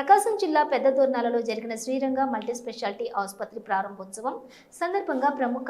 ప్రకాశం జిల్లా పెద్దదోర్నాలలో జరిగిన Sriranga multi speciality ఆసుపత్రి ప్రారంభోత్సవం సందర్భంగా ప్రముఖ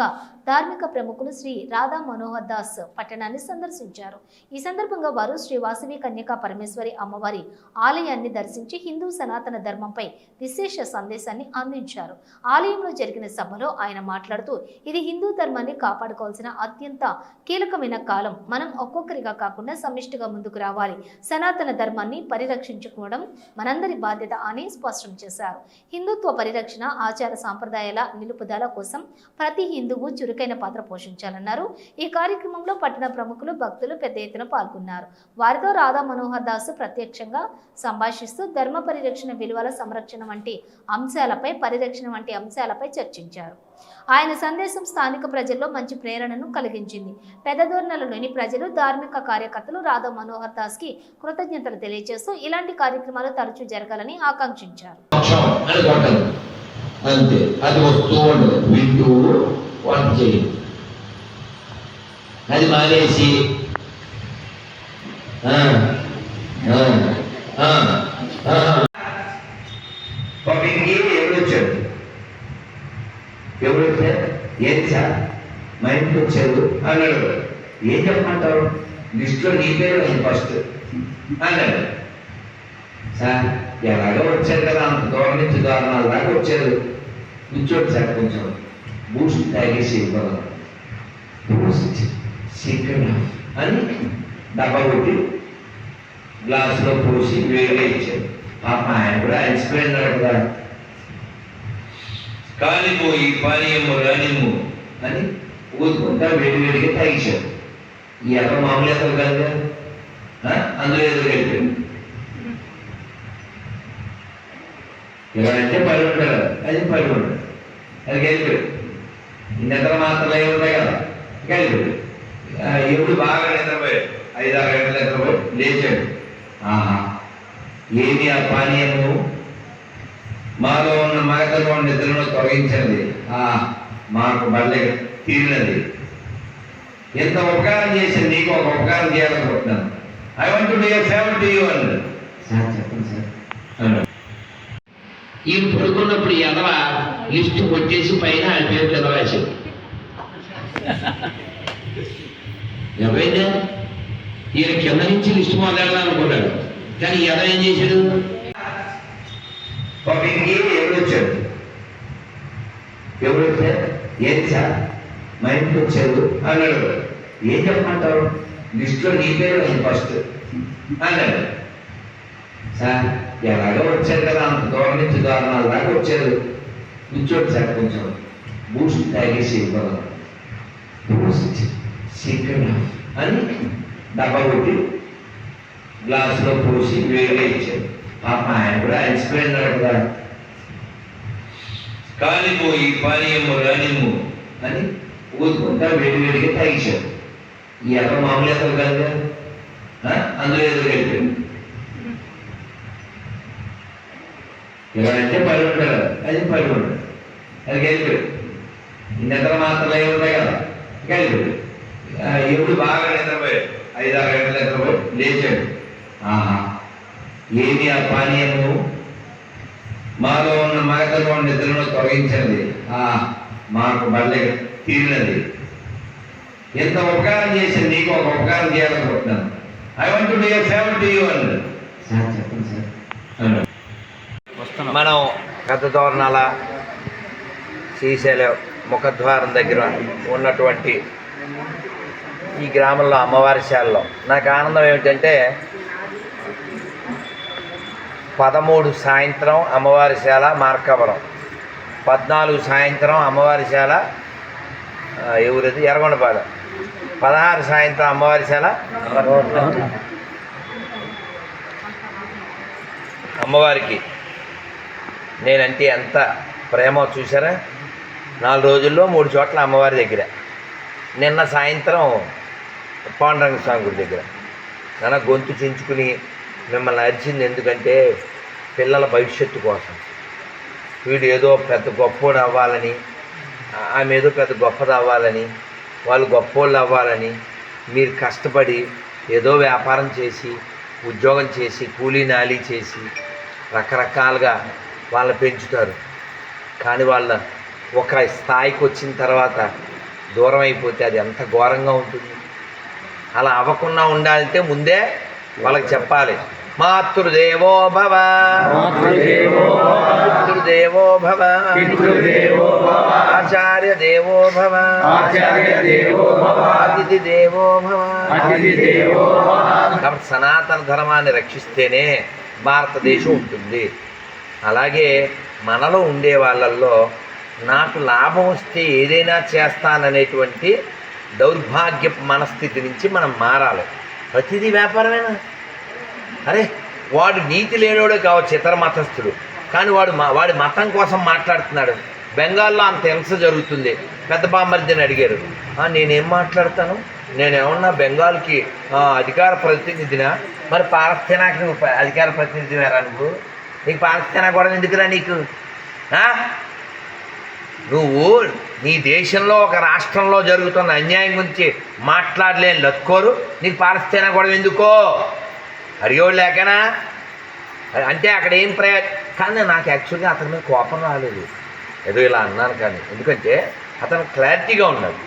ధార్మిక ప్రముఖులు శ్రీ రాధా మనోహర్ దాస్ పట్టణాన్ని సందర్శించారు. ఈ సందర్భంగా వారు శ్రీ వాసవి కన్యకా పరమేశ్వరి అమ్మవారి ఆలయాన్ని దర్శించి హిందూ సనాతన ధర్మంపై విశేష సందేశాన్ని అందించారు. ఆలయంలో జరిగిన సభలో ఆయన మాట్లాడుతూ, ఇది హిందూ ధర్మాన్ని కాపాడుకోవాల్సిన అత్యంత కీలకమైన కాలం. మనం ఒక్కొక్కరిగా కాకుండా సమిష్టిగా ముందుకు రావాలి. సనాతన ధర్మాన్ని పరిరక్షించుకోవడం మనందరి బాధ్యత అని స్పష్టం చేశారు. హిందుత్వ పరిరక్షణ, ఆచార సాంప్రదాయాల నిలుపుదల కోసం ప్రతి హిందువు చురుకైన పాత్ర పోషించాలన్నారు. ఈ కార్యక్రమంలో పట్టణ ప్రముఖులు, భక్తులు పెద్ద ఎత్తున పాల్గొన్నారు. వారితో రాధా మనోహర్ దాస్ ప్రత్యక్షంగా సంభాషిస్తూ ధర్మ పరిరక్షణ, విలువల సంరక్షణ వంటి అంశాలపై చర్చించారు. ఆయన సందేశం స్థానిక ప్రజల్లో మంచి ప్రేరణను కలిగించింది. పెద్దదోర్నలలోని ప్రజలు, ధార్మిక కార్యకర్తలు రాధా మనోహర్ దాస్ కి కృతజ్ఞతలు తెలియజేస్తూ ఇలాంటి కార్యక్రమాలు తరచూ జరగాలని ఆకాంక్షించారు. అది మానేసి ఎవరైతే ఏం సార్ మా ఇంటికి వచ్చారు అన్నాడు. ఏం చెప్పమంటారు? లిస్టులో నీ పేరు అది ఫస్ట్ అన్నాడు. సార్ ఎలాగో వచ్చారు కదా, అంత దూరం నుంచి దారుణాల దాకా వచ్చారు, కూర్చోండి సార్, కొంచెం బూస్ట్ తాగేసి ఇవ్వగలం, బూస్ట్ సీక్రెట్ అని డబ్బా కొట్టి గ్లాసులో పోసి వేడిగా ఇచ్చారు. పాప ఆయన కూడా అలసిపోయినాడు కదా, కానిము ఈ పానీయము రానిము అని ఊదుకుంటా వేడివేడిగా తాగించారు. ఈ ఎక్కడ మామూలు ఎత్తలు కాదు కదా, అందులో ఎదురు వెళ్ళిపోయాడు. ఎవరంటే పని ఉంటాడు, అది పని ఉంటాడు, అది వెళ్ళిపోయాడు. ఈ నిద్ర మాత్రలు అవి ఉంటాయి కదా, వెళ్ళిపోయాడు. ఎప్పుడు బాగా నిద్రపోయాడు, 5-6 గంటలు నిద్రపోయి లేచాడు. ఏమి ఆ పానీయము మాలో ఉన్న మగతలో నిద్రను తొలగించింది, మాకు మళ్ళీ తీరినది. ఎంత ఉపకారం చేసింది, నీకు ఒక ఉపకారం చేయాలనుకుంటున్నాను. I want to do a favour to you అన్నాడు. సార్ చెప్పండి సార్. ఈ పడుకున్నప్పుడు ఎదవ లిస్టు కొట్టేసి పైన ఆయన పేరు చదవాల్సింది. ఎవరైనా ఈయన కింద నుంచి లిస్టు మొదలెడదామనుకున్నాడు, కానీ ఎదవ ఏం చేశాడు? ఎవరొచ్చాడు? ఎవరైతే ఏం సార్ మా ఇంటికి వచ్చారు అన్నాడు. ఏం చెప్పమంటారు? లిస్టులో నీ పేరు అది ఫస్ట్ అన్నాడు. సార్ ఎలాగో వచ్చారు కదా, అంత దూరం నుంచి దారుణాల దాకా వచ్చారు, కూర్చోండి సార్, కొంచెం బూస్ట్ తాగేసి ఇవ్వగలం, బూస్ట్ సీక్రెట్ అని డబ్బా కొట్టి గ్లాసులో పోసి వేడిగా ఇచ్చారు. పాప ఆయన కూడా అలసిపోయినాడు కదా, కానిము ఈ పానీయము రానిము అని ఊదుకుంటా వేడివేడిగా తాగించారు. ఈ ఎక్కడ మామూలు ఎత్తలు కాదు కదా, అందులో ఎదురు వెళ్ళిపోయాడు. ఎవరంటే పని ఉంటాడు, అది పని ఉంటాడు, అది వెళ్ళిపోయాడు. ఈ నిద్ర మాత్రలు అవి ఉంటాయి కదా, వెళ్ళిపోయాడు. ఎప్పుడు బాగా నిద్రపోయాడు, 5-6 గంటలు నిద్రపోయి లేచాడు. ఏమి ఆ పానీయము మాలో ఉన్న మగతలో నిద్రను తొలగించింది, మాకు మళ్ళీ తీరినది. ఎంత ఉపకారం చేసింది, నీకు ఒక ఉపకారం చేయాలనుకుంటున్నాను. I want to do a favour to you అన్నాడు. సార్ చెప్పండి సార్. మనం పెద్దదోర్నాల శ్రీశైలం ముఖద్వారం దగ్గర ఉన్నటువంటి ఈ గ్రామంలో అమ్మవారి శాలలో నాకు ఆనందం ఏమిటంటే, 13 సాయంత్రం అమ్మవారి శాల మార్కాపురం, 14 సాయంత్రం అమ్మవారి శాల ఎవరిది ఎర్రగొండపాలెం, 16 సాయంత్రం అమ్మవారి శాల అమ్మవారికి నేనంటే ఎంత ప్రేమో చూసారా. 4 రోజుల్లో 3 చోట్ల అమ్మవారి దగ్గర. నిన్న సాయంత్రం పాండురంగ స్వామి గుడి దగ్గర నన్ను గొంతు చించుకుని మిమ్మల్ని అరిచింది ఎందుకంటే, పిల్లల భవిష్యత్తు కోసం. వీడు ఏదో పెద్ద గొప్పోడు అవ్వాలని, ఆమె ఏదో పెద్ద గొప్పది అవ్వాలని, వాళ్ళు గొప్పోళ్ళు అవ్వాలని మీరు కష్టపడి ఏదో వ్యాపారం చేసి, ఉద్యోగం చేసి, కూలీ నాలీ చేసి రకరకాలుగా వాళ్ళని పెంచుతారు. కానీ వాళ్ళ ఒక స్థాయికి వచ్చిన తర్వాత దూరం అయిపోతే అది ఎంత ఘోరంగా ఉంటుంది. అలా అవ్వకుండా ఉండాలంటే ముందే వాళ్ళకి చెప్పాలి. మాతృదేవో భవ, పితృదేవో భవ, ఆచార్య దేవో భవ, అతిథి దేవో భవ. కాబట్టి సనాతన ధర్మాన్ని రక్షిస్తేనే భారతదేశం ఉంటుంది. అలాగే మనలో ఉండే వాళ్ళల్లో నాకు లాభం వస్తే ఏదైనా చేస్తాననేటువంటి దౌర్భాగ్య మనస్థితి నుంచి మనం మారాలి. ప్రతిదీ వ్యాపారమేనా? అరే వాడు నీతి లేనివాడు కావచ్చు, ఇతర మతస్థుడు, కానీ వాడి మతం కోసం మాట్లాడుతున్నాడు. బెంగాల్లో అంత హింస జరుగుతుంది. పెద్ద బామ్మర్దిని అడిగారు, నేనేం మాట్లాడతాను, నేనేమన్నా బెంగాల్కి అధికార ప్రతినిధినా? మరి పాలస్తీనాకి నువ్వు అధికార ప్రతినిధివేరా? నీకు పాలస్తీనా కూడా ఎందుకురా నీకు? నువ్వు నీ దేశంలో ఒక రాష్ట్రంలో జరుగుతున్న అన్యాయం గురించి మాట్లాడలేని లక్కోరు నీకు పాలస్తీనా కూడా ఎందుకో? అడిగేవాళ్ళు లేకనా? అంటే అక్కడ ఏం కానీ నాకు యాక్చువల్గా అతని మీద కోపం రాలేదు, ఏదో ఇలా అన్నాను. కానీ ఎందుకంటే అతను క్లారిటీగా ఉన్నాడు.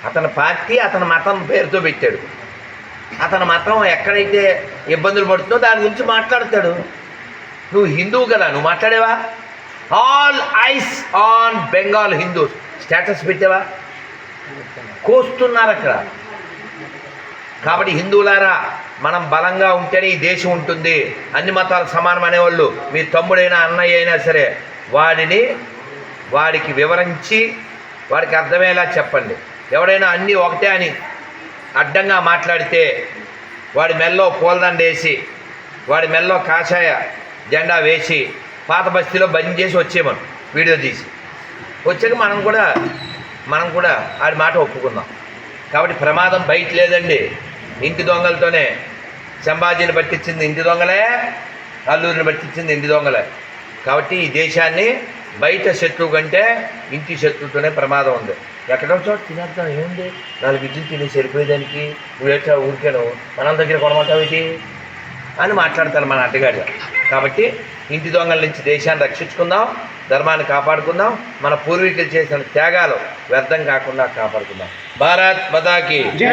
అతని పార్టీ అతని మతం పేరుతో పెట్టాడు. అతని మతం ఎక్కడైతే ఇబ్బందులు పడుతుందో దాని గురించి మాట్లాడతాడు. నువ్వు హిందువు కదా, నువ్వు మాట్లాడేవా? All eyes on Bengal Hindus status పెట్టావా? కోస్తున్నారు అక్కడ. కాబట్టి హిందువులారా, మనం బలంగా ఉంటేనే ఈ దేశం ఉంటుంది. అన్ని మతాలు సమానం అనేవాళ్ళు మీ తమ్ముడైనా అన్నయ్య అయినా సరే వాడికి వివరించి వాడికి అర్థమయ్యేలా చెప్పండి. ఎవడైనా అన్నీ ఒకటే అని అడ్డంగా మాట్లాడితే వాడి మెల్లో పూలదండ వేసి వాడి మెల్లో కాషాయ జెండా వేసి పాత బస్తీలో బంద్ చేసి వచ్చేమను వీడియో తీసి వచ్చాక మనం కూడా ఆడి మాట ఒప్పుకుందాం. కాబట్టి ప్రమాదం బయట లేదండి. ఇంటి దొంగలతోనే సంభాజీని పట్టించింది ఇంటి దొంగలే, అల్లూరిని పట్టించింది ఇంటి దొంగలే. కాబట్టి ఈ దేశాన్ని బయట శత్రువు కంటే ఇంటి శత్రువుతోనే ప్రమాదం ఉంది. ఎక్కడో చోట తినేద్దాం, ఏముంది, 4 ఇడ్లీలు తినేసి వెళ్ళిపోయేదానికి నువ్వేటా ఊరికేను మనం దగ్గర కొనమాటావేటి అని మాట్లాడతారు మన అడ్డగాడు. కాబట్టి ఇంటి దొంగల నుంచి దేశాన్ని రక్షించుకుందాం, ధర్మాన్ని కాపాడుకుందాం, మన పూర్వీకులు చేసిన త్యాగాలు వ్యర్థం కాకుండా కాపాడుకుందాం. భారత్ మాతాకి జై.